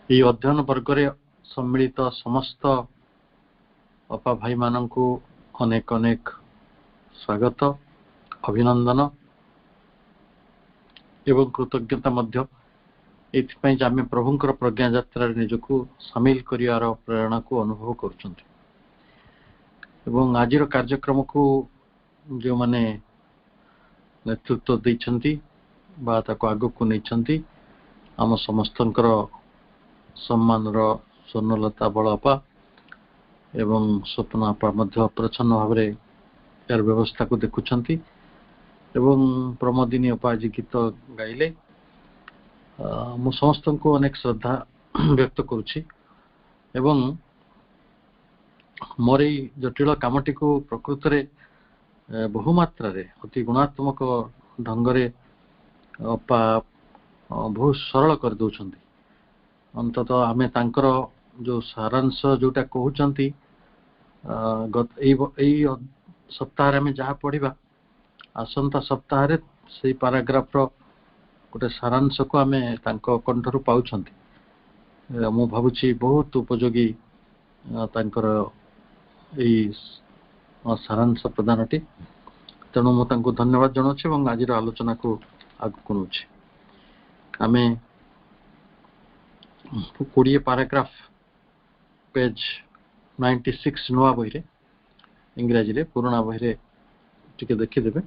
ये अध्ययन वर्ग रे सम्मिलित समस्त अपा भाई माननकु अनेक अनेक स्वागत अभिनंदन एवं कृतज्ञता मध्य एथिपाई आम प्रभुंकर प्रज्ञा यात्रा निजको सामिल करियार प्रेरणा को अनुभव करुछंती एवं आज कार्यक्रम को जो माने नेतृत्व दैछंती बा ताको आगो को नैछंती आम समस्तंकर सम्मान रो स्वर्णलता बड़ापा एवं स्वप्न आपा मध्य प्रच्छन्न भाव रे यार व्यवस्था को देखुछंती एवं प्रमोदिनी अपा जी गीत गाइले मु समस्त को अनेक श्रद्धा व्यक्त करुछि एवं मोर जटिल कामटी को प्रकृत रे बहुमात्रा रे अति गुणात्मक ढंग रे अपा बहुत सरल कर दउछंती अंततः आमे तांकर जो सारांश जोटा कहउचंती सप्ताह रे जहाँ पढ़ा आसंता सप्ताह रे से पैराग्राफ रो गोटे सारांश को आमे तांको कंठरू पाउछंती मु भाबुची बहुत उपयोगी तांकर एई सारांश प्रदानटी तेणु मु तांको धन्यवाद जनाउछि एवं आज आलोचना को आगु करूछि आमे 20 पैराग्राफ पेज 96 नुआ बही रे इंग्रजी रे पुराना बही रे टिके देखि देबे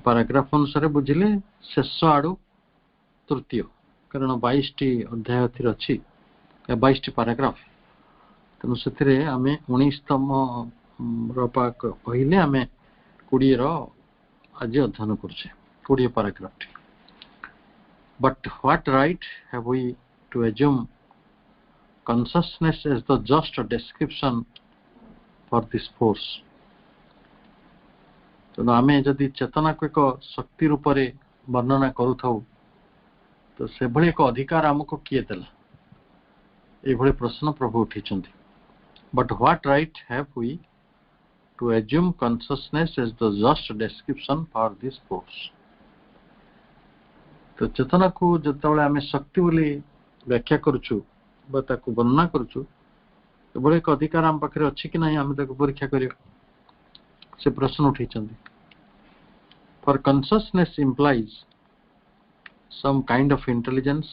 पैराग्राफ अनुसार बुझिले शेष आडू तृतीय कारण 22 टी अध्याय थिर अछि 22 टी पैराग्राफ तेणु से आम 19तम रपा कहले आम 20 रो आज अध्ययन करछे 20 paragraph but what right have we to assume consciousness as the just description for this force तेणु आम जदि चेतना को एक शक्ति रूप से वर्णना करूँ तो से भली एक अधिकार आमको किए देला ये प्रश्न प्रभु उठी but what right have we to assume consciousness as the just description for this force तो चेतना को जतबले आम शक्ति बोली व्याख्या करूछु बा ताको वर्णना करूछु तो एक अधिकार आम पाखे अच्छी कि नहीं आम ताको परीक्षा करियो से प्रश्न उठी for consciousness implies some kind of intelligence,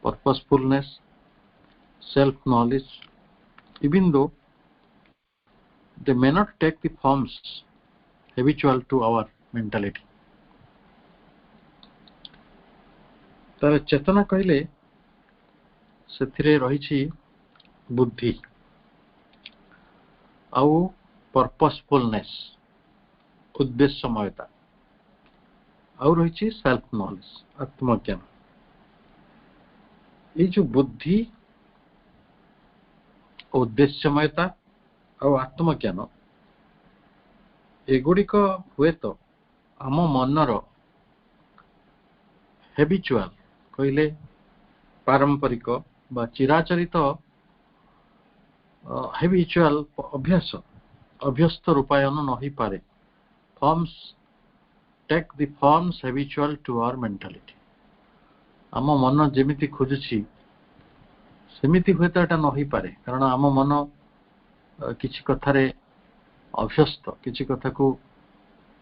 purposefulness, self-knowledge, even though they may not take the forms habitual to our mentality. तार चेतना कहले से रही बुद्धि आउ पर्पसफुलनेस उद्देश्यमयता आउ रही सेल्फ नॉलेज आत्मज्ञान ये जो बुद्धि उद्देश्यमयता और आत्मज्ञान एगुड़िक हुए तो आम मनर हैबिचुअल कहले पारंपरिक बा चिराचरित हैबिचुअल अभ्यास अभ्यस्त रूपायन नहीं पारे forms take the forms habitual to our mentality आम मन जेमिति खोजुछि सेमिति हुए तो एटा नहीं पारे कारण आम मन किछि कथारे अभ्यस्त किछि कथा को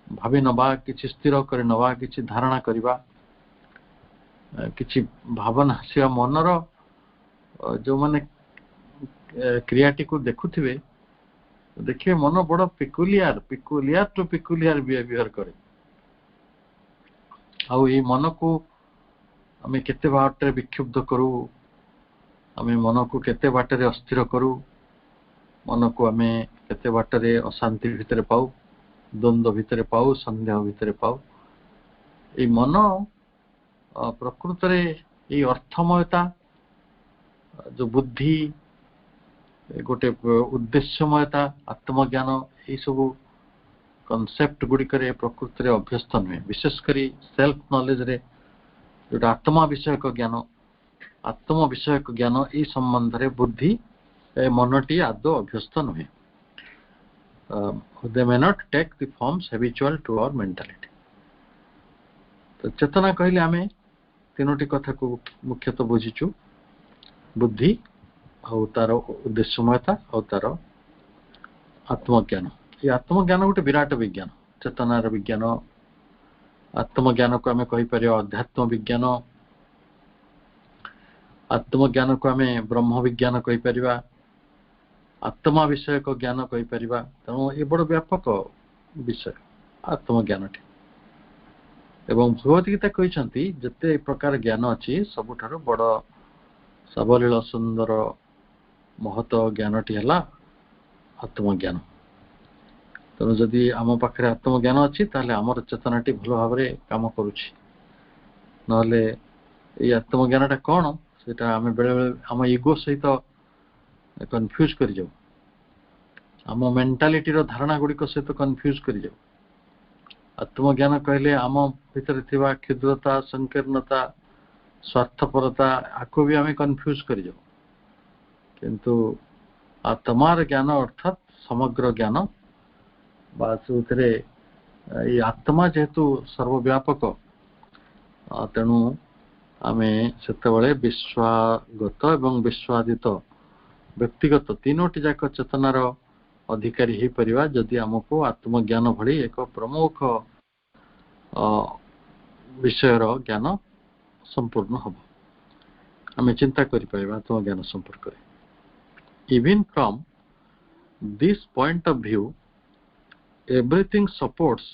भाबी नबा किछि स्थिर करि नबा किछि धारणा करिबा किछि भावना से मनर जो माने क्रियाटी को देखुथिबे देखिए मन बड़ पिकुलियर टू पिकुलियर बिहेवियर करे आउ ये मन को आम केते बाटे विक्षुब्ध करू आम मन को केते बाटे अस्थिर करू मन को आम केते बाटे अशांति भितर पाऊ द्वंद्व भितर पाऊ संदेह भितर पाऊ ये मन प्रकृत रे ये अर्थमयता जो बुद्धि गोटे उद्देश्यमयता आत्मज्ञान ये सब कॉन्सेप्ट गुड़िक प्रकृत रे अभ्यस्त नुहे विशेषकर सेल्फ नॉलेज रे जो आत्मा विषयक ज्ञान ये संबंध रे बुद्धि मनटी आदौ अभ्यस्त नुहे they may not take the forms habitual to our mentality तो चेतना कहले आमे तीनोटी कथा को मुख्यतः बुझीचु बुद्धि ଆଉ ତାର ଉଦ୍ଦେଶ୍ୟମୟତା ଆଉ ତାର ଆତ୍ମଜ୍ଞାନ। ଏ ଆତ୍ମଜ୍ଞାନ ଗୋଟେ ବିରାଟ ବିଜ୍ଞାନ, ଚେତନାର ବିଜ୍ଞାନ। ଆତ୍ମଜ୍ଞାନକୁ ଆମେ କହିପାରିବା ଅଧ୍ୟାତ୍ମ ବିଜ୍ଞାନ, ଆତ୍ମଜ୍ଞାନକୁ ଆମେ ବ୍ରହ୍ମ ବିଜ୍ଞାନ କହିପାରିବା, ଆତ୍ମା ବିଷୟକ ଜ୍ଞାନ କହିପାରିବା। ତେଣୁ ଏ ବଡ଼ ବ୍ୟାପକ ବିଷୟ ଆତ୍ମଜ୍ଞାନଟି। ଏବଂ ଭଗବତ ଗୀତା କହିଛନ୍ତି ଯେତେ ପ୍ରକାର ଜ୍ଞାନ ଅଛି ସବୁଠାରୁ ବଡ଼ ସାବଲୀଳ ସୁନ୍ଦର ମହତ ଜ୍ଞାନଟି ହେଲା ଆତ୍ମଜ୍ଞାନ। ତେଣୁ ଯଦି ଆମ ପାଖରେ ଆତ୍ମଜ୍ଞାନ ଅଛି ତାହେଲେ ଆମର ଚେତନାଟି ଭଲ ଭାବରେ କାମ କରୁଛି। ନହେଲେ ଏଇ ଆତ୍ମଜ୍ଞାନଟା କ'ଣ ସେଟା ଆମେ ବେଳେବେଳେ ଆମ ଇଗୋ ସହିତ କନଫ୍ୟୁଜ କରିଯାଉ, ଆମ ମେଣ୍ଟାଲିଟିର ଧାରଣା ଗୁଡ଼ିକ ସହିତ କନଫ୍ୟୁଜ କରିଯାଉ। ଆତ୍ମଜ୍ଞାନ କହିଲେ ଆମ ଭିତରେ ଥିବା କ୍ଷୁଦ୍ରତା, ସଂକୀର୍ଣ୍ଣତା, ସ୍ୱାର୍ଥପରତା ଆକୁ ବି ଆମେ କନଫ୍ୟୁଜ କରିଯାଉ। କିନ୍ତୁ ଆତ୍ମାର ଜ୍ଞାନ ଅର୍ଥାତ୍ ସମଗ୍ର ଜ୍ଞାନ ବା ସେଥିରେ ଏଇ ଆତ୍ମା ଯେହେତୁ ସର୍ବବ୍ୟାପକ, ତେଣୁ ଆମେ ସେତେବେଳେ ବିଶ୍ୱାଗତ ଏବଂ ବିଶ୍ୱାଦିତ ବ୍ୟକ୍ତିଗତ ତିନୋଟି ଯାକ ଚେତନାର ଅଧିକାରୀ ହେଇପାରିବା ଯଦି ଆମକୁ ଆତ୍ମଜ୍ଞାନ ଭଳି ଏକ ପ୍ରମୁଖ ବିଷୟର ଜ୍ଞାନ ସମ୍ପୂର୍ଣ୍ଣ ହେବ। ଆମେ ଚିନ୍ତା କରିପାରିବା ଆତ୍ମଜ୍ଞାନ ସମ୍ପର୍କରେ। Even from this point of view, everything supports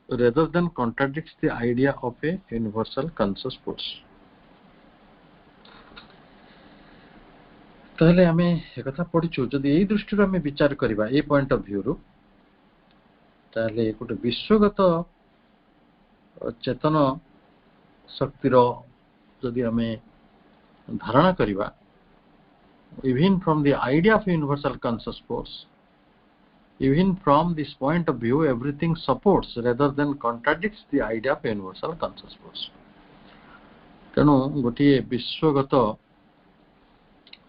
rather than contradicts the idea of a universal conscious force. ତାହେଲେ ଆମେ ଏକଥା ପଢିଛୁ, ଯଦି ଏଇ ଦୃଷ୍ଟିରୁ ଆମେ ବିଚାର କରିବା ଏଇ ପଏଣ୍ଟ ଅଫ ଭ୍ୟୁରୁ, ତାହେଲେ ଗୋଟେ ବିଶ୍ୱଗତ ଚେତନ ଶକ୍ତିର ଯଦି ଆମେ ଧାରଣା କରିବା, even from the idea of universal conscious force, even from this point of view, everything supports rather than contradicts the idea of universal conscious force. ତେଣୁ ଗୋଟିଏ ବିଶ୍ୱଗତ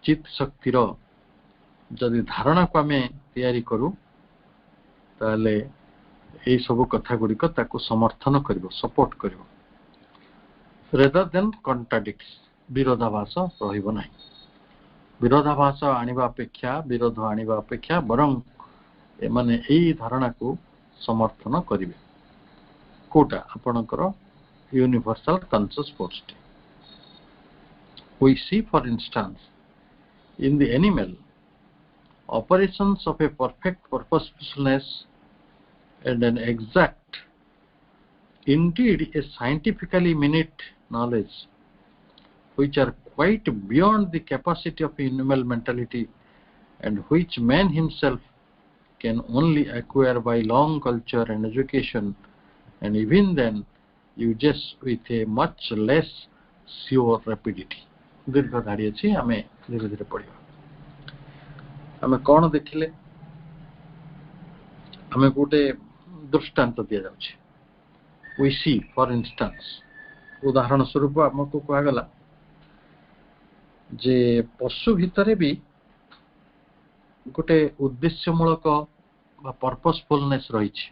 ଚିତ୍ ଶକ୍ତିର ଯଦି ଧାରଣାକୁ ଆମେ ତିଆରି କରୁ ତାହେଲେ ଏଇ ସବୁ କଥା ଗୁଡ଼ିକ ତାକୁ ସମର୍ଥନ କରିବ, ସପୋର୍ଟ କରିବ। rather than contradicts, ବିରୋଧାଭାସ ରହିବ ନାହିଁ। ବିରୋଧାଭାସ ଆଣିବା ଅପେକ୍ଷା, ବିରୋଧ ଆଣିବା ଅପେକ୍ଷା ବରଂ ଏମାନେ ଏଇ ଧାରଣାକୁ ସମର୍ଥନ କରିବେ। କୋଉଟା? ଆପଣଙ୍କର ୟୁନିଭର୍ସାଲ କନସିୟସ୍ ଫୋର୍ସଟି। We see, for instance, in the animal, operations of a perfect purposefulness and an exact, indeed a scientifically minute knowledge, which are quite beyond the capacity of animal mentality and which man himself can only acquire by long culture and education, and even then uses with a much less sure rapidity. ଦୀର୍ଘ ଧାଡ଼ି ଅଛି, ଆମେ ଧୀରେ ଧୀରେ ପଢ଼ିବା। ଆମେ କ'ଣ ଦେଖିଲେ? ଆମେ ଗୋଟେ ଦୃଷ୍ଟାନ୍ତ ଦିଆଯାଉଛି। We see, for instance, ଉଦାହରଣ ସ୍ୱରୂପ ଆମକୁ କୁହାଗଲା ଯେ ପଶୁ ଭିତରେ ବି ଗୋଟେ ଉଦ୍ଦେଶ୍ୟମୂଳକ ବା ପର୍ପସଫୁଲନେସ୍ ରହିଛି,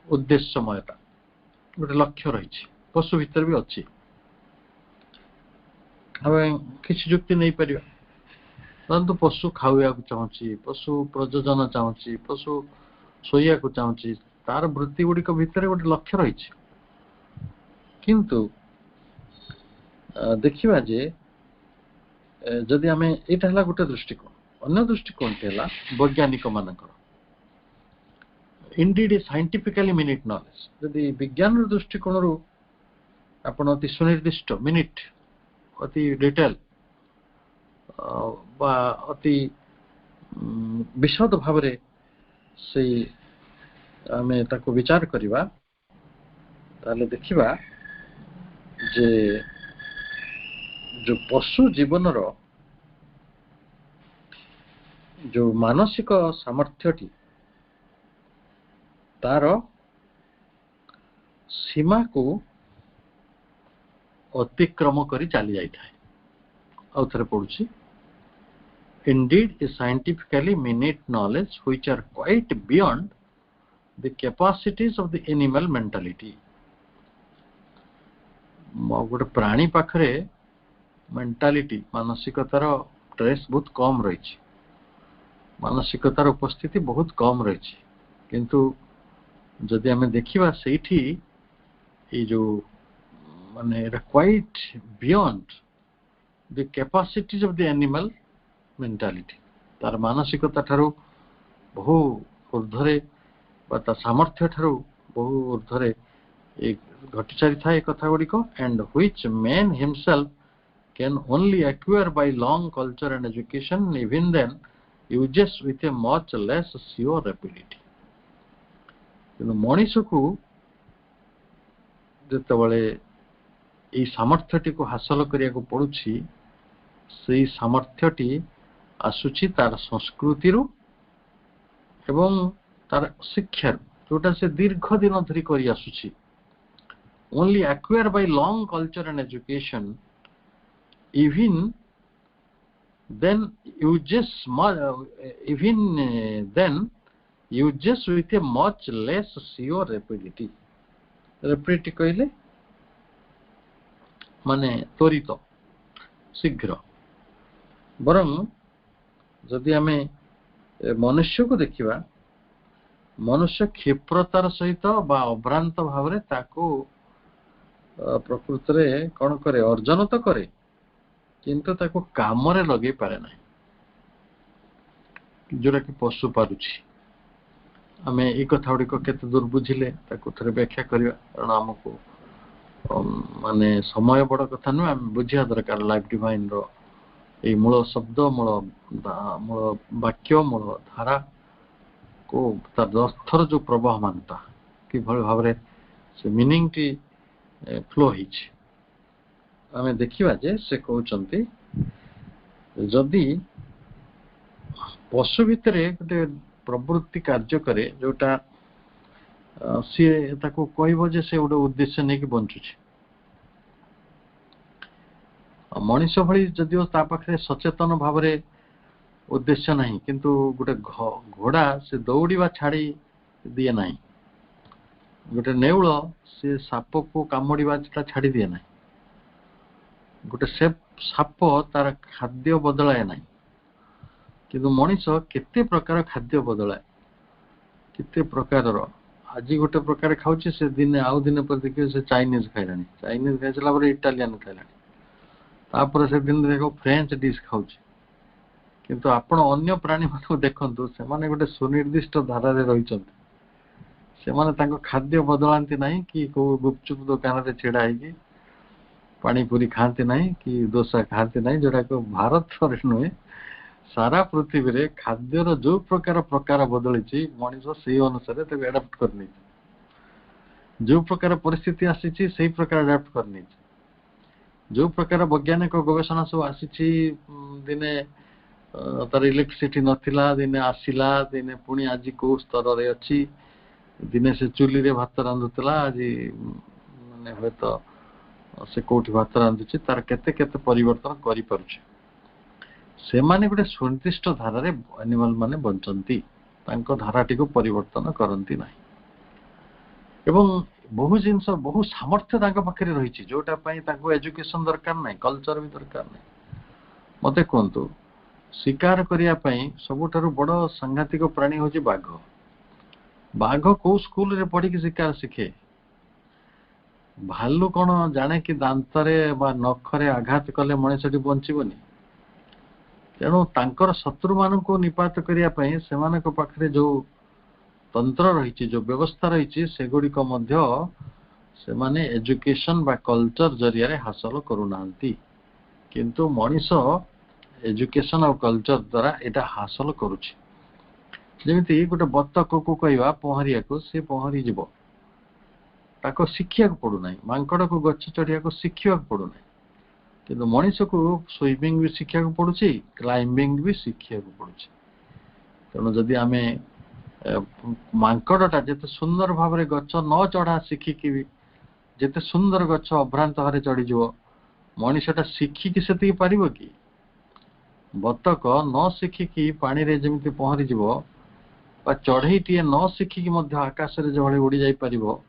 ଉଦ୍ଦେଶ୍ୟମୟତା, ଗୋଟେ ଲକ୍ଷ୍ୟ ରହିଛି, ପଶୁ ଭିତରେ ବି ଅଛି। ଆମେ କିଛି ଯୁକ୍ତି ନେଇପାରିବା, ଧରନ୍ତୁ ପଶୁ ଖାଇବାକୁ ଚାହୁଁଛି, ପଶୁ ପ୍ରଜନନ ଚାହୁଁଛି, ପଶୁ ଶୋଇବାକୁ ଚାହୁଁଛି, ତାର ବୃତ୍ତି ଗୁଡ଼ିକ ଭିତରେ ଗୋଟେ ଲକ୍ଷ୍ୟ ରହିଛି। କିନ୍ତୁ ଦେଖିବା ଯେ ଯଦି ଆମେ, ଏଇଟା ହେଲା ଗୋଟେ ଦୃଷ୍ଟିକୋଣ। ଅନ୍ୟ ଦୃଷ୍ଟିକୋଣଟି ହେଲା ବୈଜ୍ଞାନିକ ମାନଙ୍କର, indeed a scientifically minute knowledge। ଯଦି ବିଜ୍ଞାନର ଦୃଷ୍ଟିକୋଣରୁ ଆପଣ ଅତି ସୁନିର୍ଦ୍ଦିଷ୍ଟ, ମିନିଟ୍, ଅତି ଡିଟେଲ ବା ଅତି ବିଶଦ ଭାବରେ ସେଇ ଆମେ ତାକୁ ବିଚାର କରିବା, ତାହେଲେ ଦେଖିବା ଯେ ଯୋଉ ପଶୁ ଜୀବନର ଯୋଉ ମାନସିକ ସାମର୍ଥ୍ୟଟି ତାର ସୀମାକୁ ଅତିକ୍ରମ କରି ଚାଲି ଯାଇଥାଏ। ଆଉ ଥରେ ପଢୁଛି, indeed a scientifically minute knowledge which are quite beyond the capacities of the animal mentality। ଗୋଟେ ପ୍ରାଣୀ ପାଖରେ मेंटालिटी मानसिकतार ट्रेस बहुत कम रही, मानसिकतार उपस्थिति बहुत कम रही, किंतु जदि आम देखा से जो माने quite beyond the capacities of the animal mentality, तार मानसिकता ठारू बहु ऊर्ध्वरे सामर्थ्य ठारू बहु ऊर्ध्वरे घटी सारी था कथा गुड़िक, and which man himself can only acquire by long culture and education, even then uses with a much less sure rapidity. मनीष को जितेबाला ये सामर्थ्यटी को हासिल करने को पड़ुछि, से सामर्थ्यटी आसुछि तार संस्कृति एवं तार शिक्षा जोटा से दीर्घ दिन धरी करी आसुछि। Only acquire by long culture and education, even then uses with a much less sure rapidity. Rapidity कहले माने त्वरित शीघ्र, बरं जदि आम मनुष्य को देखा, मनुष्य क्षिप्रतार सहित बा अभ्रांत भाव में ताको प्रकृत रे कौन करे, अर्जन तो करे किंतु ताको काम रे लगे पारे ना, जोरा कि पशु पारुछि। आम ये कथा गुड़िक केते दूर बुझिले ताको थोड़े व्याख्या करवा, कारण आमको माने समय बड़ कथा नुह, आम बुझिया दरकार लाइफ डिवाइन रो ये मूल शब्द, मूल वाक्य, मूल धारा को तार अर्थर जो प्रवाहमानता कि भाव से मीनिंग टी फ्लो हिच आम देखा जे से कहते जदि पशु भितर गोटे प्रवृत्ति कार्य करे जोटा सी कहब जे से गोटे उद्देश्य नहीं कि बंचुଛି, मनीष भली जदिओ ता पाखे सचेतन भाव में उद्देश्य नहीं, किंतु गोटे घोड़ा से दौड़ा छाड़ी दिए ना, गोटे नेउल से साप को कामुड़ा छाड़ी दिए ना, गोटे साप तार खाद्य बदलाए ना, किंतु मनीष केते प्रकार खाद्य बदलाए, केते प्रकार आज गोटे प्रकार खाऊँ से दिन आउ दिन पर देखिए से चाइनीज खाइला, चाइनीज खाई सारा इटालियन खाइला, तापर से दिन देखो फ्रेंच डिश खाऊँ, किंतु आपण अन्य प्राणी मान देखु से गोटे सुनिर्दिष्ट धारा रही, से खाद्य बदलांती नहीं कि को गुपचुप दुकान रे छिड़ा है पानी पूरी खाती नहीं कि डोसा खाती नहीं, जोटा को भारत नुहे सारा पृथ्वी रे खाद्यर जो प्रकार प्रकार बदली मनीष से अनुसार एडाप्ट करनी, जो प्रकार परिस्थिति आसी से प्रकार एडाप्ट करनी, जो प्रकार वैज्ञानिक गवेषणा सब आसी दिने तार इलेक्ट्रिसिटी नथिला, दिने आसिला, दिने पुणी आज को स्तर रे अच्छी, दिने से चुली रे भात रांधुला, आज माने हे तो से कोठी भात रांधुची, तार केते केते परिवर्तन करि पारुचे। से माने गोटे सुनिर्दिष्ट धारा रे एनिमल माने बंचंती, तांको धाराटी को परिवर्तन करंती नाही, एवं बहु जिनस बहु सामर्थ्य तांको पाखरे रहिछि, जोटा पई तांको एजुकेशन दरकार नाही, कल्चर भी दरकार नाही। मते कोंतु शिकार करिया पई सबुठारु बड़ सांघातिक प्राणी होछि बाघ। बाघ को स्कूल रे पढ़ी कि शिकार शिखे, भालू कौन जाने कि दांतरे बा नखरे आघात कले मनुष्यटी बंचीबनी, तेणु तांकर शत्रु मान को निपात करिया पई सेमानक पाखरे जो तंत्र रही, जो व्यवस्था रही, सेगुड़िक मध्य से माने एजुकेशन बा कल्चर जरिया हासिल करूनांती, किंतु मनीष एजुकेशन और कल्चर द्वारा एटा हासिल करुछि। जेमिति गोटे बतक को कहवा पहरिया को से पहरी जीव, ताको शिखिया पड़ू ना, मांकड़ को गछ चढ़िया को शिखिया पड़ू ना, किंतु मनीष को स्विमिंग भी शिखिया पड़ुछि, क्लाइंबिंग भी शिखिया पड़ुछि। तेणु जदि आमे मांकड़टा जिते सुंदर भाव में गछ न चढ़ा शिखिकी भी जिते सुंदर गछ अभ्रांत भाव चढ़ीज, मनीषटा शिखिकी से पार कि? बतक न शिखिकी पानी रे जमिति पहरी जीव बा चढ़ईटीए न शिखिकी आकाश रे जो उड़ी जाई पारिबो,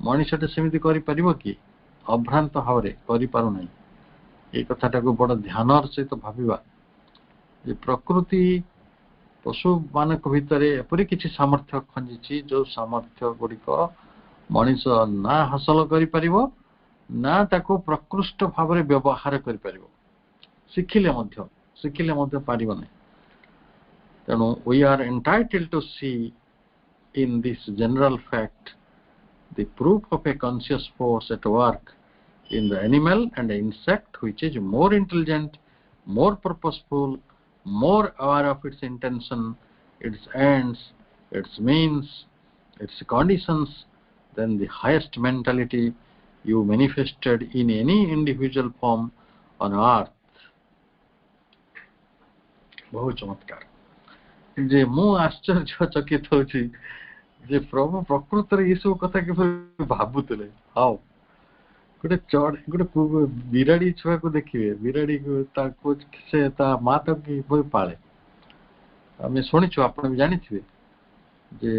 मनीषटा सेमिति करि पारिबो कि? अभ्रांत भाव में करि पारु नाही। ये कथाटा को बड़ ध्यान सहित भाविबा जे प्रकृति पशु मानक भितर एपरी किसी सामर्थ्य खंजी जो सामर्थ्य गुड़िक मनीष ना हासिल करि ना ताको प्रकृष्ट भाव में व्यवहार करि शिखिले पारिब नहीं तेणु we are entitled to see in this general fact the proof of a conscious force at work in the animal and the insect which is more intelligent, more purposeful, more aware of its intention, its ends, its means, its conditions than the highest mentality you manifested in any individual form on earth. बहुत चमत्कार जे मु आश्चर्यचकित होछि जे प्रभु प्रकृत ये सब कथा के भावुले हाँ गोटे बिराड़ी छुआ को देखिए बिराड़ी से माँ तक पाले आम शुणीचु आप जानी जे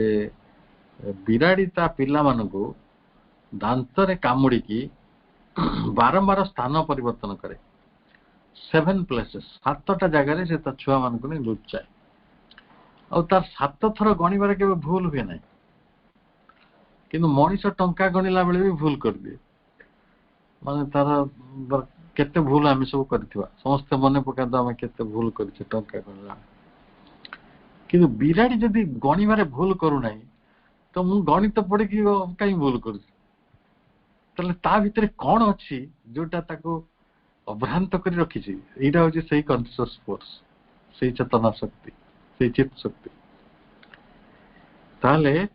बिराड़ी ता पिला मानू दांतरे कामुड़ी बारंबार स्थान परिवर्तन करे 7 प्लेसेस 7टा जगह से छुआ मान को लुचाए और तार 7 थर गणिबार के भूल हुए ना किंतु मनीष टंका गणिला बेले भी भूल कर दिए माने तार केते भूल आम सब करथिबा समस्त मने पका आम केते भूल करछे टंका गणिला किंतु बिराड़ी जदि गणिबारे भूल करू नाही तो मु गणित पढ़ी कि कहीं भूल करूँ ताले ता भितर कौन अच्छी जोटा ताको अभ्रांत कर रखी यहाँ हूँ से कॉन्शियस फोर्स से चेतना शक्ति से चित्त शक्ति ताले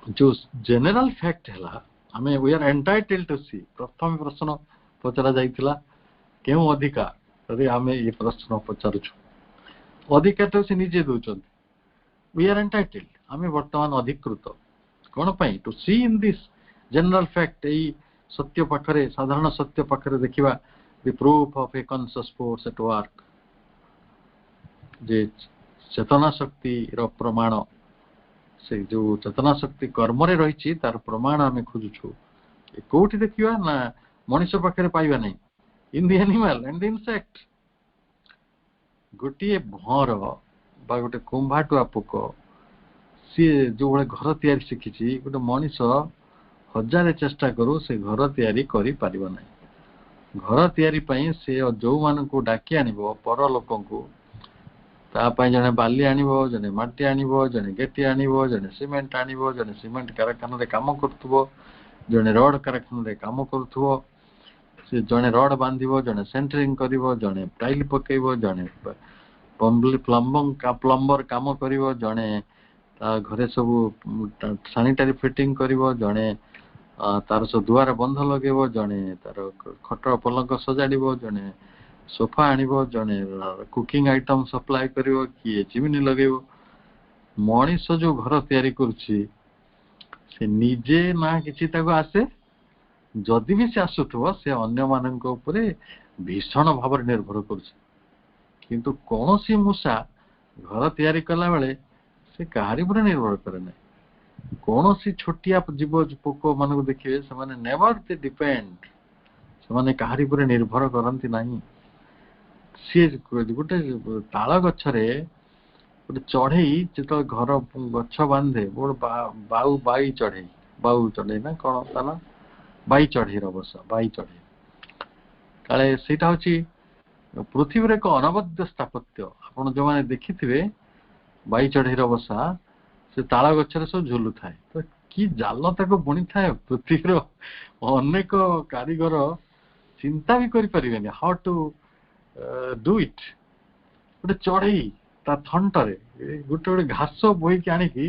जो जनरल फैक्ट है आमे वी आर एंटाइटल्ड टू सी प्रथम प्रश्न पचरा जाइथिला केउ अधिकार अरे आमे ये प्रश्न पचारुछु अधिकार तो से निजे दउचन वी आर एंटाइटल्ड आमे वर्तमान अधिकृत कोन पई to see in this general fact ए सत्य पाखरे साधारण सत्य पाखरे देखिबा the proof of a conscious force at work जे चेतना शक्ति रो प्रमाण से जो चेतना शक्ति कर्म रे रही तार प्रमाण आम खोजुछु कोठी देखिबा ना मनुष्य पाखरे पाइबा नहीं in the animal and the insect गोटे भर बा गोटे कुंभाटुआ पोक सी जो भाई घर तैयारी शिखी गोटे मनीष 1000 चेष्टा करू से घर तैयारी करि पारिबो नहीं घर तैयारी पई से जो मान को डाकी आनिबो पर लोकन को तापाई जने बाली आनिबो जने माटी आनिबो जने गेटी आनिबो जने सीमेंट आनिबो जने सीमेंट कारखाना रे काम करथुबो जने रोड कारखाना रे काम करथुबो से जने रोड बांधिबो जने सेंटरिंग करिवो जने टाइल पकेइबो जने प्लम्बर काम करिवो जने ता घरे सब सैनिटरी फिटिंग करिवो जने तार सब दुआर बंध लगेबो जने तार खट पलंक सजाड़िबो जने सोफा आनिबो जने कुकिंग आइटम सप्लाई करिवो किए चिमनी लगेबो मनीष जो घर तैयारी करूची से निजे ना किछि ताको आसे जदि भी से आसुथबो से अन्य मानक ऊपर भीषण भाव निर्भर करूची किंतु कौन सी मूषा घर तैयारी कला बेले से कहारी पर निर्भर करे ना कौन सी छोटिया जीव पोक मान देखिए से नेवर दे डिपेंड से कहारी पर निर्भर करती नहीं सी गोटे ताल गछरे गोटे चढ़ई जो घर गछ बांधे बाऊ बाई चढ़ई ना कौन ताना बाई चढ़ई बस बाई चढ़ई काले सेटा होची पृथ्वी एक अनबद्ध स्थापत्य आप जो मैंने देखि बाई चढ़ई बसा से ताल गछरे सब झुलू थाए तो कि जाल ताको बुणी थाए पृथ्वीर अनेक कारीगर चिंता भी करि परिबेनी हाउ टू डू इट गोटे चढ़ई ता थंटरे गोटे गोटे घास बोई के आनिकी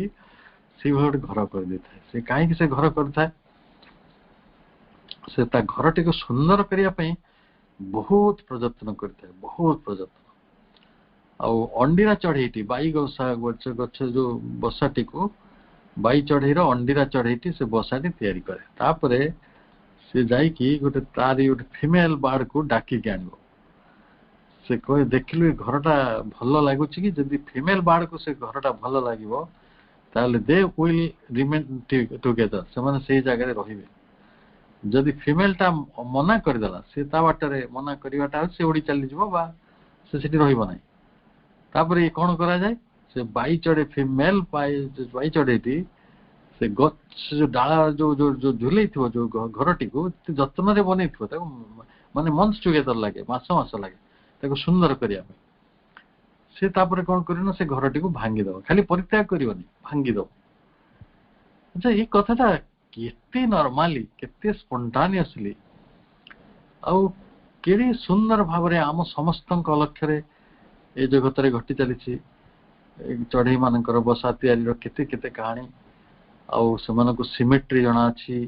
से गोटे घर कर देता से कहीं से घर करता से ता घर टी सुंदर करने बहुत प्रयत्न करता है बहुत प्रयत्न आउ अंडीरा चढ़ईटी बाई गसा गछ जो बसाटी को बाई चढ़ईर अंडीरा चढ़ईटी से बसाटी तैयारी करे तापरे से जाइकी गोटे तारी गोटे फीमेल बार्ड को डाकी के आनिबो से कहे देखिलु घरटा भल लगुच कि जदि फीमेल बार्ड को से घरटा भल लगे दे विल रिमेन टुगेदर से माने से जगह रहिबे जदि फिमेल टा मना करदेला से ता बाटरे मना करवाटा से उड़ी चली जीव बा से सेठी रहइबो नाही तापर कौन करा जाए से बाई चढ़े फिमेल बाई चढ़ेटी से गछ जो डाला जो जो जो झुले जो घरटी को जत्न रे बनै माने मंथ्स टुगेदर लगे मास मास लगे सुंदर करने से तापर कौन कर से घरटी को भांगी दब खाली परित्याग करनी भांगी दब अच्छा ये कथाटा केते नॉर्मली केते स्पॉन्टानियसली आउ केड़े सुंदर भाव में आम समस्त लक्ष्य ए जगत रे घटी चली चढ़ई मानकर बसा तैयारी केते केते कहानी आउ से सिमेट्री जना अच्छी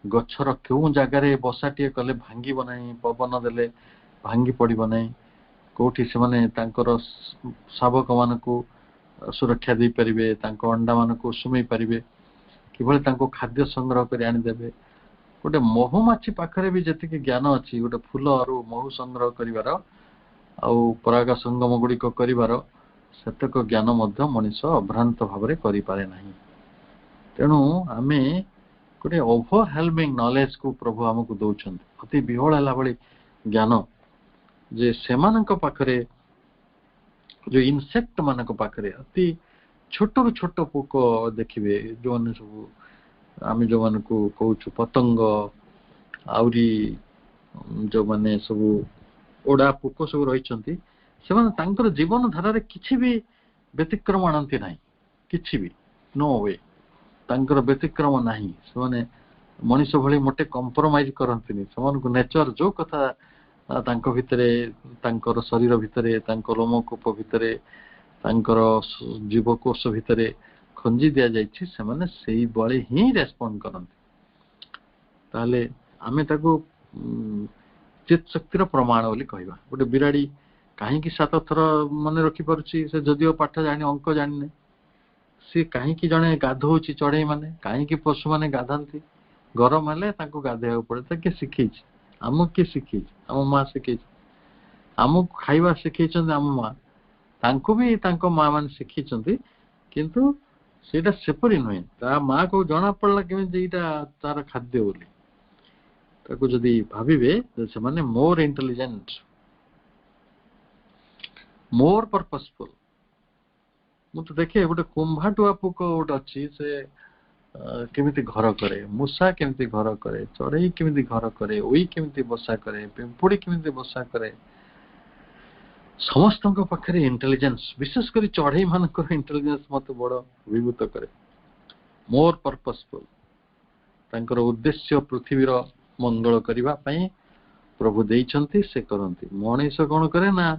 गछर क्यों जगार बसाटे कले भांगी ना पवन देले भांगी पड़ो ना कौटी से शावक मान को सुरक्षा दे पारे अंडा मान को सुमई पारे किभली खाद्य संग्रह कर आनीदेवे गोटे महुमाछी पाखरे भी जी ज्ञान अच्छी गोटे फूल आरु महू संग्रह कर पराग संगम गुड़िक कर सेतक ज्ञान मनीष अभ्रांत भाव में करें ना तेणु आम गोटे ओभरहेलमिंग नॉलेज को प्रभु आमको दौरान अति विहल है भाई ज्ञान जे सेमानक पाखरे जो इनसेक्ट मानक पाखरे अति छोट रु छोट पोक देखिए जो मैंने सब आम जो मान को कहूँ पतंग आउरी जो मैंने सब ओडा पोक सब रही जीवन धारा किसी भी व्यतिक्रम आनती ना कि भी नो वे तांकर व्यतिक्रम नहीं से मनीष भली मोटे कंप्रोमाइज करती नेचर जो कथा तांको भितरे तांकर शरीर भितरे तांको लोमकूप भितरे तांकर जीवकोश भितरे खंजी दिया जाइछि सेमाने सेही बळे ही रेस्पोंड करंती ताले आमे ताको चित शक्तिर प्रमाण बोली कहबा गोटे बिराड़ी कहीं 7 थर मन रखी पारुछि से जदिओ पाठ जानी अंक जानी सी कहीं जड़े गाधोची चढ़ई माने कहीं पशु मैंने गाधाती गरम हेले गाधेया पड़े किए शिखी आम किए शिखी आम माँ शिखी आमको खाइबा शिखी आम माँ तांको भी माँ मान शिखी किंतु सेटा सेपरी नुहे ता माँ को जना पड़ला केमी तार खाद्य बोली ताको जदि भाविबे से माने मोर इंटेलिजेंट मोर पर्पसफुल मु तो देखे गोटे कुंभाटुआ पोक गोटे अच्छी से केमिति घर करे मूषा केमिति घर करे चढ़ई केमिति घर करे ओई केमिति बसा करे पिंपुड़ी केमिति बसा करे समस्त पाखे इंटेलिजेंस विशेष कर चढ़ई मान इंटेलिजेंस मत बड़ अभिभूत करे मोर पर्पसफुल तांकर उद्देश्य पृथ्वीर मंगल करने प्रभु देइछंती से करंती मनीष कौन करे ना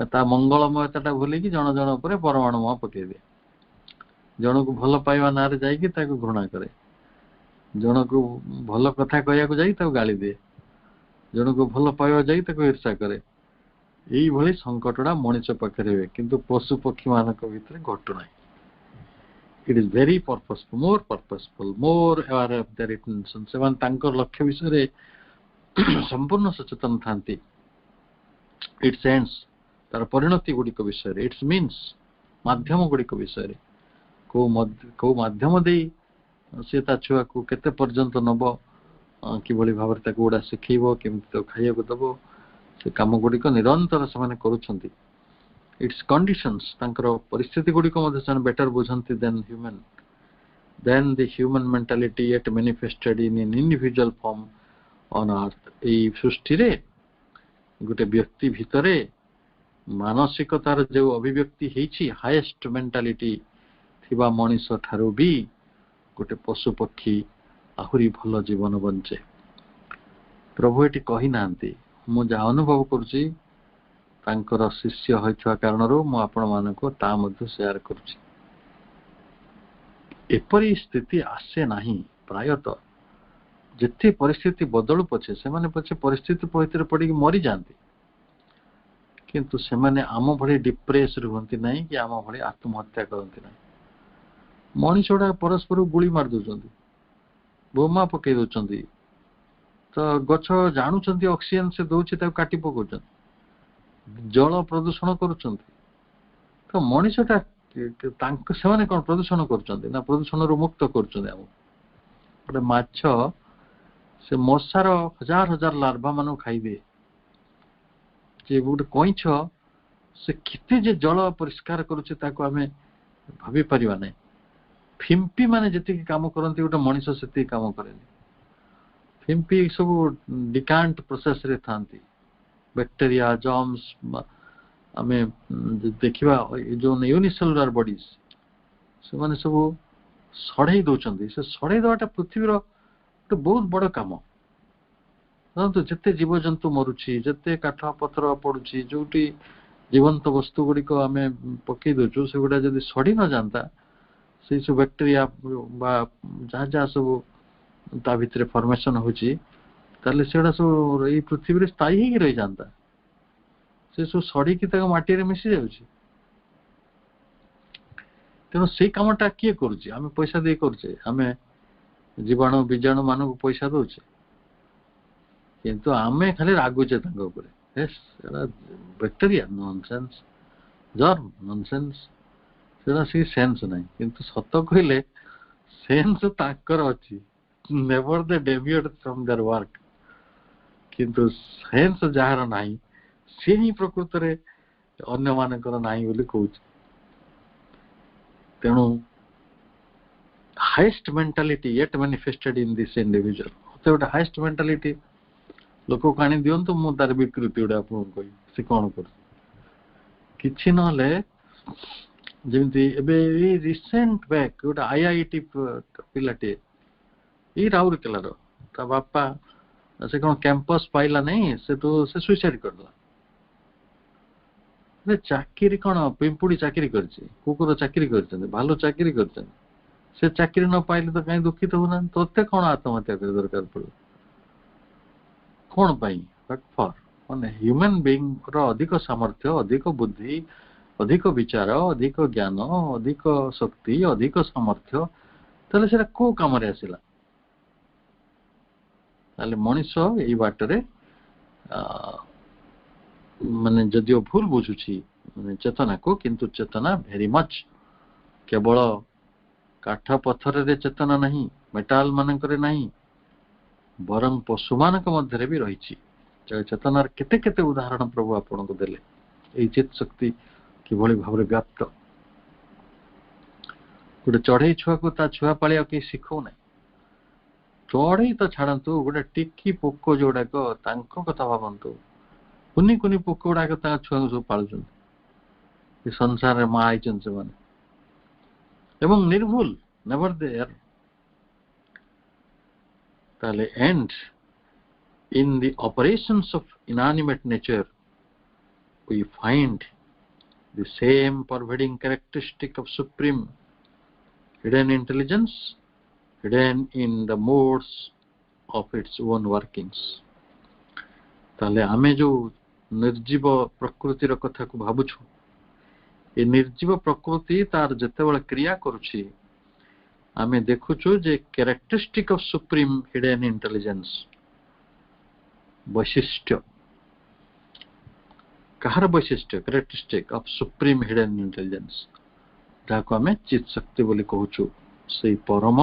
ता मंगलमयता भूल कि जन जन पर परमाणु पकई दे जन को भल पाइबा ना जाकि घृणा करे जन को भल कथा कहया जा गाली दे जन को भल पाइबा जा ईर्षा करे यही भली संकटटा मनीष पाखे हुए किंतु पशु पक्षी मान भीतर घटुना it is very purposeful more aware of their intention से लक्ष्य विषय संपूर्ण सचेतन था इट्स एंड्स तार परिणति गुड़िक विषय इट्स मीन्स माध्यम गुड़िक विषय को माध्यम दे सी छुआ को केते पर्यंत नब किभली भाव गुड़ा शिखेब केमती खाइया दब से कम गुड़िक निरंतर से करुछंती इट्स कंडीशंस तांकर परिस्थिति गुड़िक बेटर बुझंती then the human mentality at manifested in an individual form on earth ए सृष्टि रे गोटे व्यक्ति भितरे मानसिकतार जो अभिव्यक्ति हेछि हाईएस्ट मेंटालिटी थिबा मनीष ठारू भी गोटे पशु पक्षी आहुरी भल जीवन बंचे प्रभु एटी कही नांती मु जा अनुभव करुछि तांकर शिष्य होइछा कारणरो मु आपण मानको ता मध्ये शेयर करुछि एपरी स्थिति आसे नाही प्रायतः जिते परिस्थिति बदलू पछे से माने पछे परिस्थिति भीतर पड़ी मरी जाती किंतु से माने आम भली डिप्रेस रुहंती नहीं कि आम भली आत्महत्या करती नहीं मनीष गुड़ा परस्पर गुली मार दौरान बोमा पकई दौरान तो गछ जानुंट ऑक्सीजन से दौर काटी पकाउछ जल प्रदूषण करुँच तो मनीषटा से प्रदूषण कर प्रदूषण मुक्त कर माछ से मशार हजार हजार लार्भा मान खाइबे जे गोटे कईछ से केते जे जल परिष्कार करुचे ताको आमे भाभी परिवा नै फिम्पी माने जति काम करंती गोटे मनीष सेति काम करेनी फिम्पी सब डिकांट प्रोसेस रे थांती बैक्टीरिया जर्म्स आमे देखिबा जो यूनिसेलुलर बॉडीज से माने सब सड़े दउचंदी से सड़े दवाटा पृथ्वीर तो बहुत बड़ काम तो जिते जीव जंतु मरुची जिते काठ पथर पड़ुची जोटी जीवंत वस्तु गुड़िक आम पकई दौचु से गुड़ा जब सड़ी न जाता से सब बैक्टेरिया जहाँ जहाँ सब ता भितर फॉर्मेशन होची ताले सेडा सब ये पृथ्वी रे स्थायी ही रही जाता से सब सड़ी की तक माटी रे मिसी जाउची तेणु से कामटा किए करुचे आम पैसा दे करुचे आम जीवाणु बीजाणु मान पैसा दौचे किंतु आमे खाली रागुचे तांको ऊपर बैक्टेरिया नॉनसेंस जर्म नॉनसेंस सेडा सी सेंस नहीं किंतु सत कहले सेंस ताकर अछि never they deviate from their work किंतु सेंस जहार नहीं से ही प्रकृत रे अन्य मानकर नहीं बोली कहउछ तेणु highest mentality yet manifested in this individual होते गोटे हाईएस्ट मेंटालिटी लोक काणी दियंतु मु तार विकृति गुड़ा आपन कहि से कोन कर किछि नले जेमति एबे रिसेंट बैक गोटे आईआईटी पिलाटे ई राउरकेला रो ता बापा से कोन कैंपस पाइला नहीं से तो से सुसाइड करला ने चाकरी कोन पिंपुडी चाकरी करछि कुकुर चाकरी करछन भालो चाकरी करछन से चाकरी न पाइले तो कहीं दुखित होना तोते कोन आत्महत्या कर दरकार पड़ो कौन पाई फॉर माने ह्यूमन बीइंग रो अधिक सामर्थ्य अधिक बुद्धि अधिक विचार अधिक ज्ञान अधिक शक्ति अधिक सामर्थ्य ताले सेरा को काम रे आसिला ताले मनुष्य एई बाटरे माने जदियो भूल बुझुची माने चेतना को किंतु चेतना वेरी मच केवल काठ पत्थर रे चेतना नहीं मेटाल मान करे नहीं बरं पशु मानक मध्य भी रही चेतनार केते केते उदाहरण प्रभु आपन को देले ए चित शक्ति किभली भाव व्याप्त गोटे चढ़ई छुआ को ता छुआ पालिया के शिखौ नै चढ़ई तो छाड़ंतु गोटे टिकी पोको जोड़ाक तांको कथा भावंतु कुनी कुनी पोको गुड़ाक ता छुआ सब पालुछन ए संसार रे मा आइछन से माने एवं निर्भुल never there and in the operations of inanimate nature we find the same pervading characteristic of supreme hidden intelligence hidden in the modes of its own workings ताले आमे जो निर्जीव प्रकृतिर कथा को भाबुछु ए निर्जीव प्रकृति तार जतेबेले क्रिया करूछि आमे देखुछु जे characteristic of supreme hidden intelligence वैशिष्ट्य कहार वैशिष्ट्य characteristic of supreme hidden intelligence जाको आमे चित शक्ति बोली कहूछु से परम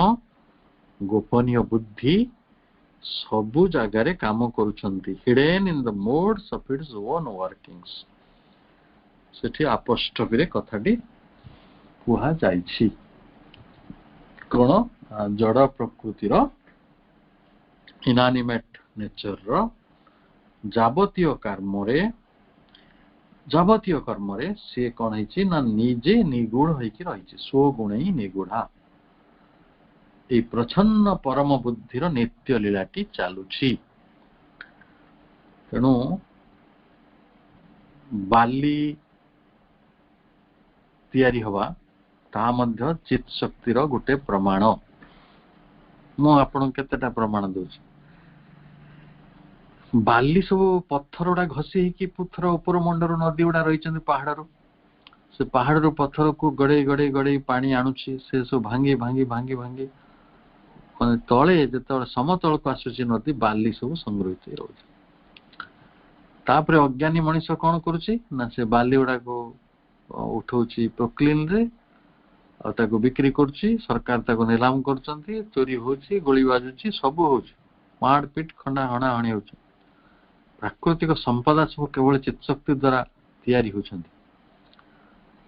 गोपनीय बुद्धि सबु जगार काम करूछंती hidden in the modes of its own workings सेठी अपोस्ट्रोफी रे कथाटी कुहा जाईछि कौन जड़ प्रकृतिर इनानिमेट नेचर जावतीय कर्म रे से कौन है ना निजे निगुण होइकी रही स्वगुण ही निगुढ़ा ए प्रछन्न परम बुद्धिर नित्य लीलाटी चलुछि तेणु बाली तैयारी हवा ता मध्य चित शक्तिर गोटे प्रमाण मु आपन केतेटा प्रमाण दउछि बाली सब पत्थर उडा घसी कि पत्थर ऊपर मंडर नदी उडा रही पहाड़ से पहाड़ पत्थर को गड़े गड़े गड़े पानी आणुछि से सब भांगी भांगी भांगी भांगी तले जते समतल को आसुछि नदी बाली सब संग्रहित रहउछि तापरे अज्ञानी मनुष्य कोन करूछि ना से बाली उडा को उठौछि प्रोक्लीन रे आ ताको बिक्री करछि सरकार ताको नीलाम करछंती चोरी होछि गोली बाजुछि सब होछि मारपिट खंडा हणाहणी हो प्राकृतिक संपदा सब केवल चित्तशक्ति द्वारा तैयारी होछंती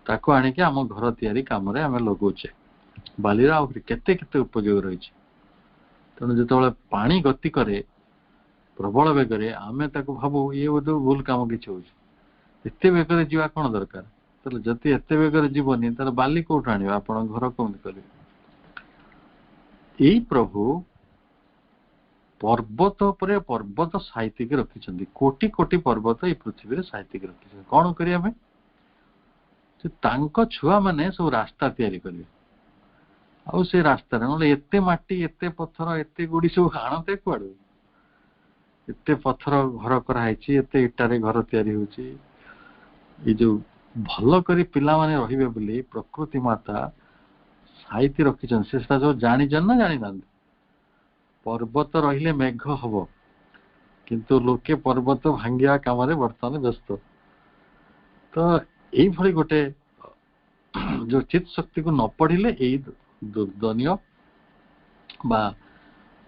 ताको आनिके आम घर तैयारी काम रे आमे लगौचे बालीर आ केते केते उपयोग रही तेणु जो पानी गति करे प्रबल बेगरे आमे ताको भाबू ये बोधे भूल काम किसी हो बेगरे जीवा कौन दरकार ताले जति एते बेगरे जीवनी तार बाली कोठ आनिबा आपण घर कौन करिवे एई प्रभु पर्वत पर पर्वत साहित्यिक रखिछंती कोटि कोटि पर्वत ए पृथ्वी रे साहित्यिक रखिछंती कोन करिया में जे तांको छुआ माने सब रास्ता तैयारी करिवे आ से रास्ता रे एते माटी एते पत्थर एते गुडी सब आणते कुआडू एते पत्थर घर कराई एते इटारे घर तैयारी होची ये जो भल करी पिला माने रहिबे बोली प्रकृति माता साहित्य रखिछन सेटा जो जानिछन ना जानि नांद पर्वत रहिले मेघ हबो किंतु लोके पर्वत भांगिया काम रे वर्तमान व्यस्त तो एई भली गोटे जो चित्त शक्ति को न पढ़िले एई दुर्दनीय बा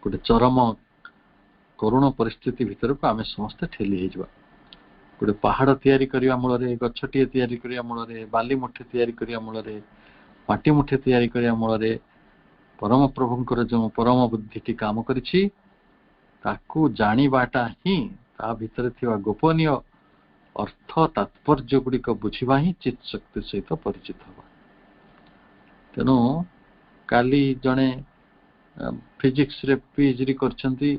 गोटे चरम करुण परिस्थिति भितर को आमे समस्त ठेली हे जबा गोटे पहाड़ तैयारी करिया मूल रे गछटिए तैयारी करिया मूल रे बाली मुठे तैयारी करिया मूल रे माटी मुठे तैयारी करिया मूल रे परम प्रभुंकर जो परम बुद्धि की काम करिछि ताकू जानिबाटा ही ता भितर थिवा गोपनीय अर्थ तात्पर्य गुडी को बुझिबा ही चित्त शक्ति सहित परिचित हो तेनु काली जणे फिजिक्स रे पीएचडी करछंती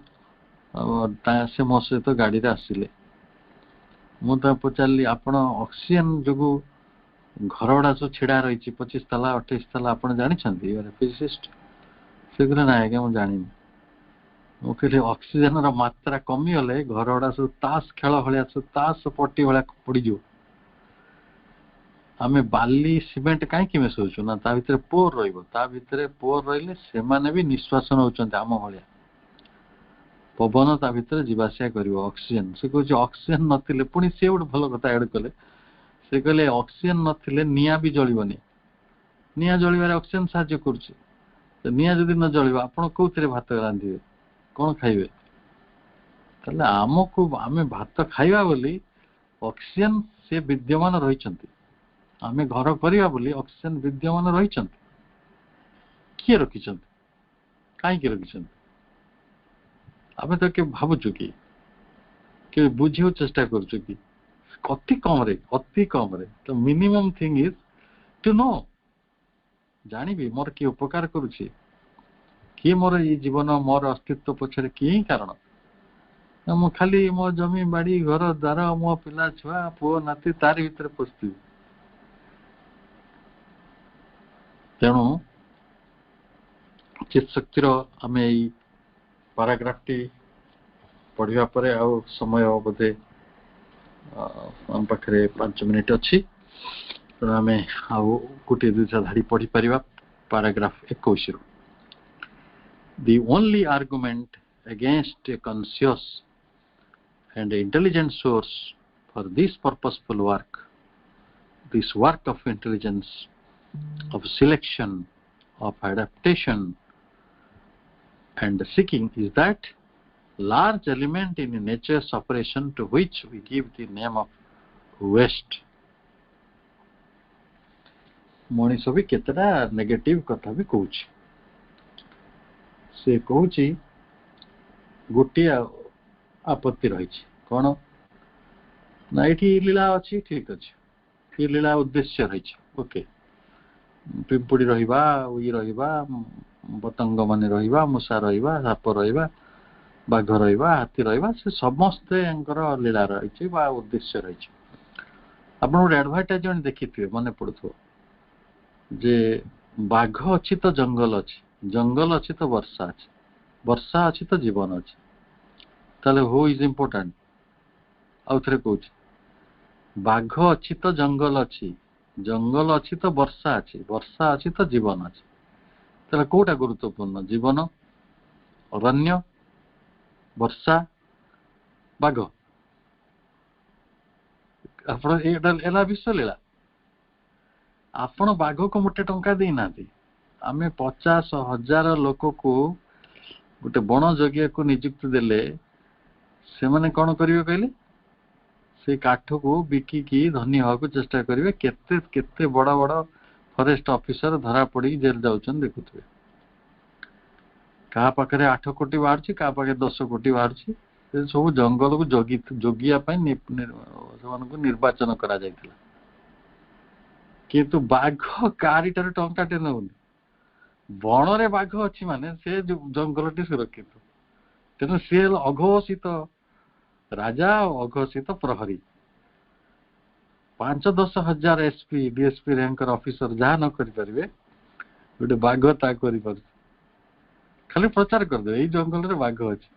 से मो सहित गाड़ी रे आसिले मु तो पचारि आपण ऑक्सीजन जो घर गुड़ा सब छिड़ा रही 25 ताला 28 ताला आप जानी फिजिसिस्ट से ना आज्ञा मुझे जानी मुझे ऑक्सीजन मात्रा कमी गले घर गुड़ा सब तास खेल भाया सब तास पट्टी भाया पड़ज आम बाली सीमेंट कहीं मिसौचु ना ता भीतर पोर पोर रही से भी निश्वास नौ आम भाया पवन ता भीतर जीवासिया कर ऑक्सीजन से कह ऑक्सीजन नथिले पुणी से गोटे भल कथा एड कले से कहले ऑक्सीजन नथिले निया भी जलिबनी निया जलिबारे ऑक्सीजन साहाय्य करुछि तो निया जदि न जलिबा आपण कोथरे भात रांधिबे कोन खाइबे तले आमको आमे भात खाइबा बोली ऑक्सीजन से विद्यमान रहिचंती आमे घर करिया बोली ऑक्सीजन विद्यमान रहिचंती किए रखिचंती काई के रखिचंती आमे तो के भाबुछु कि बुझियो चेष्टा करछु कि अति कम रे तो minimum thing is to know जानिबी मोर कि उपकार करुछि कि मोर ये जीवन मोर अस्तित्व पछरे कि कारण मु खाली मो जमी बाड़ी घर द्वार मो पिला छुआ पुओ नाती तारी भीतर पस्ती तेणु चित्त शक्तिर आमे पैराग्राफ टी पढ़िया परे आउ समय बोधे आम पाखे 5 मिनिट अच्छी तेणु आम आउ गोटे दुईटा धाड़ी पढ़ी पार paragraph 21 The only argument against a conscious and intelligent source for this purposeful work, this work of intelligence, of selection, of adaptation and seeking, is that large element in nature's operation to which we give the name of waste. Manish भी केतरा negative कथा भी कहूँ से कहूँ गोटे आपत्ति रही कौन ना ये लीला अच्छी ठीक अच्छे ये लीला उद्देश्य रही ओके पिंपुड़ी रहिबा उई रहिबा पतंग माने रहिबा मूषा रहिबा साप रहिबा बाघ रहिबा हाथी रहिबा से समस्ते लीला रही उद्देश्य रही आप गोटे एडभार्टाइजमेंट देखिए मन पड़ुथो जे बाघ अच्छी तो जंगल अच्छी जंगल अच्छी तो वर्षा अच्छी वर्षा अच्छी तो जीवन अच्छी ताले हु इज इम्पोर्टेंट आउ थे कहूँ बाघ अच्छी तो जंगल अच्छी जंगल अच्छी तो वर्षा अच्छी वर्षा अच्छी तो जीवन अच्छी ताले कोटा गुरुत्वपूर्ण जीवन अरण्य वर्षा बाघ आप विश्व लीला आपण बाघ को मोटे टंका देना आमे 50,000 लोक को गोटे बण जगिया को नियुक्ति देले से माने कौन करिवे कहले से काठ को बिकिकी धनी हवा चेष्टा करेंगे केते केते बड़ बड़ फॉरेस्ट ऑफिसर धरा पड़ी जेल जाउछन देखुथबे कहा पाखरे 8 कोटी बाहर कहा पाखे 10 कोटी बाहर सब जंगल को जगिया निर्वाचन करा जायतिला किंतु बाघ कारिटार टंकाटे नउनी बण रे बाघ अछि माने से जंगलटी सुरक्षित तेणु सी अघोषित राजा अघोषित प्रहरी 5-10 हजार एसपी डीएसपी रैंकर ऑफिसर जहाँ न करें गोटे बाघ ता कर खाली प्रचार करदे यही जंगल रे बाघ अच्छी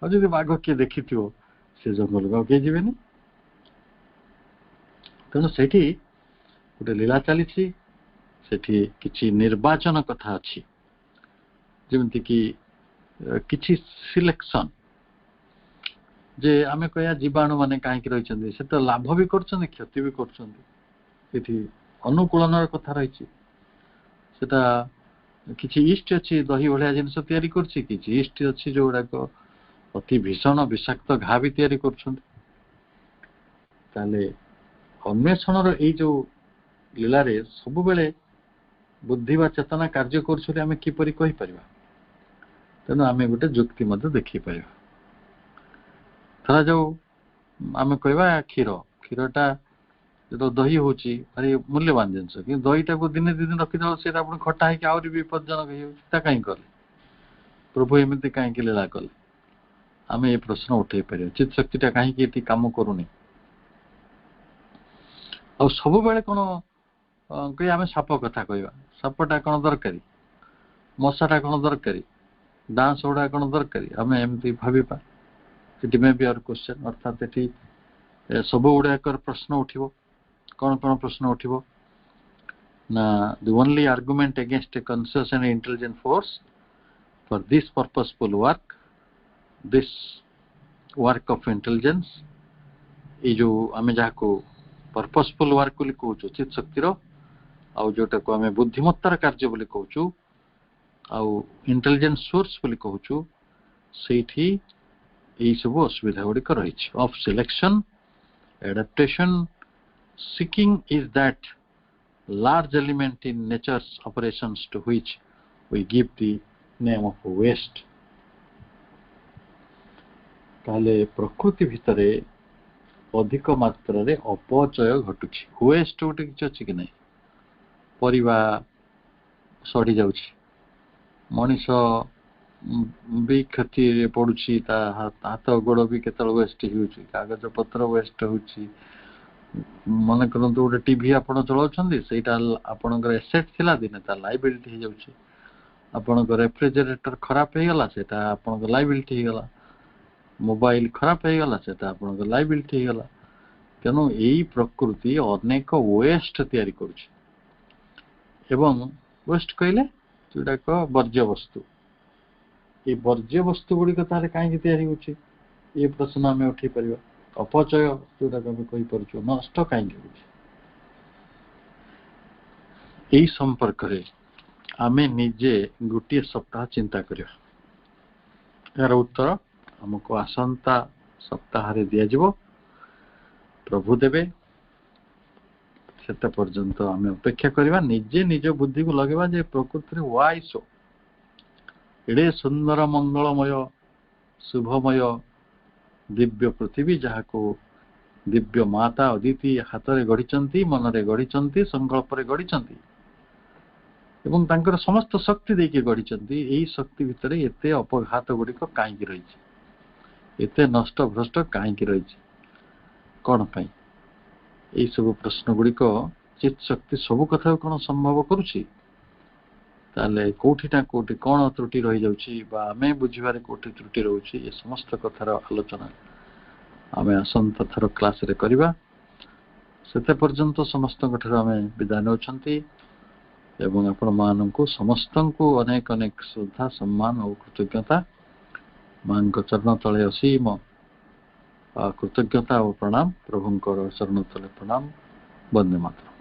और जब बाघ किए देखी से जंगल को किए जीवे तेणु से गोटे लीला चली कि निर्वाचन कथा अच्छी जमती कि किछि सिलेक्शन जे आमे कहया जीवाणु माने कहीं रही से तो लाभ भी कर क्षति भी कर अनुकूलन कथा रही किछि ईस्ट अच्छी दही भाया जिनस तैयारी करछि ईस्ट अच्छी जो गुड़ाक अति भीषण विषाक्त घा भी तैयारी कर अन्वेषण जो लीला रे सब बेले बुद्धि वा चेतना कार्य कर किपरि कहि परिबा तेणु आमे गोटे जुक्ति मध्य देखि परिबा थरा जो आमे कहवा क्षीर क्षीरटा जो दही होची भारी मूल्यवान जिनस कि दहीटा को दिने 2 दिन रखिद से खटा है आहरी विपज्जनक कहीं कले प्रभु एमती कहीं लीला कले आमे ये प्रश्न उठे पार चित शक्तिटा कहीं कम करूनी आ सब बेले कौन कही आमे साप कथा कहवा सापटा कौन दरकारी मशाटा कौन दरकारी डांस गुड़ा कौन दरकारी आमे एमती भाविपा it may be our question अर्थात ये सब गुड़ाक प्रश्न उठिबो कौन कौन प्रश्न उठिबो ना the only argument against a conscious and intelligent force for this purposeful work of intelligence ये जो आमे जहाँ को पर्पसफुल वर्क बोली कहूँ चित शक्तिर आउ जोटा को आमे बुद्धिमत्तार कार्य बोली कहूँ आउ इंटेलिजेंस सोर्स बोली कहूँ सेठी यही सब असुविधा गुड़िक रही of selection adaptation seeking is that large element in nature's operations to which we give the name of waste ताले प्रकृति भितरे अधिक मात्रा रे अपचय घटुछि वेस्ट गोटे किछि अछि कि नै परिवा सड़ी जाउछि मनीष भी क्षति रे पडुछि ता हाथ गोड़ भी केतल वेस्ट होउछि कागज पत्र वेस्ट होउछि मन करंतु गोटे टीवी आपण चलाउछन्ती सेटा आपणकर एसेट थिला दिने ता लायबिलिटी हो जाउछि आपणकर रेफ्रिजरेटर खराब हे गला सेटा आपणकर लायबिलिटी हे गला मोबाइल खराब हे गला सेटा आपणकर लायबिलिटी हे गला तेनु एई प्रकृति अनेक वेस्ट तयारी करूछि एवं वेस्ट कहले जोटा को वर्ज्य वस्तु ये वर्ज्य वस्तु गुडी कथारे काहे तयारी होछि ये प्रश्न हमें उठी परिबा अपचय जोटा कही पार्छ नष्ट कहीं यही संपर्क रे आमे निजे गोटे सप्ताह चिंता करिया यार उत्तर हमको आसंता सप्ताह रे दिया जिवो प्रभु देवे सेते पर्यंत आमे अपेक्षा करिवा निजे निज बुद्धि को लगेवा जे प्रकृति रे वाई सो एडे सुंदर मंगलमय शुभमय दिव्य पृथ्वी जहाँ को दिव्य माता अदिति हाथ में गढ़ी मन रे गढ़ी संकल्प रे गढ़ी एवं तांकर समस्त शक्ति देके गढ़ी यही शक्ति भितर एते अपघात गुड़िक कहीं रही एते नष्ट भ्रष्ट कहीं रही कौन पाई यही सब प्रश्न गुड़िक चित शक्ति सब कथा कौन संभव करुछि ताले कोठी ना कोठी कौन त्रुटि रही जाउछि बा आमे बुझिबारे कोठी त्रुटि रहउछि ये समस्त कथार आलोचना आमे आसंता थर क्लास रे करिबा सेते पर्यंत समस्त कथार आमे विदाय नउछंती एवं आपण माननको समस्तनको अनेक अनेक श्रद्धा सम्मान और कृतज्ञता मांग चरण तले असीम कृतज्ञता और प्रणाम प्रभुंकर चरण तले प्रणाम वंदे मातरम।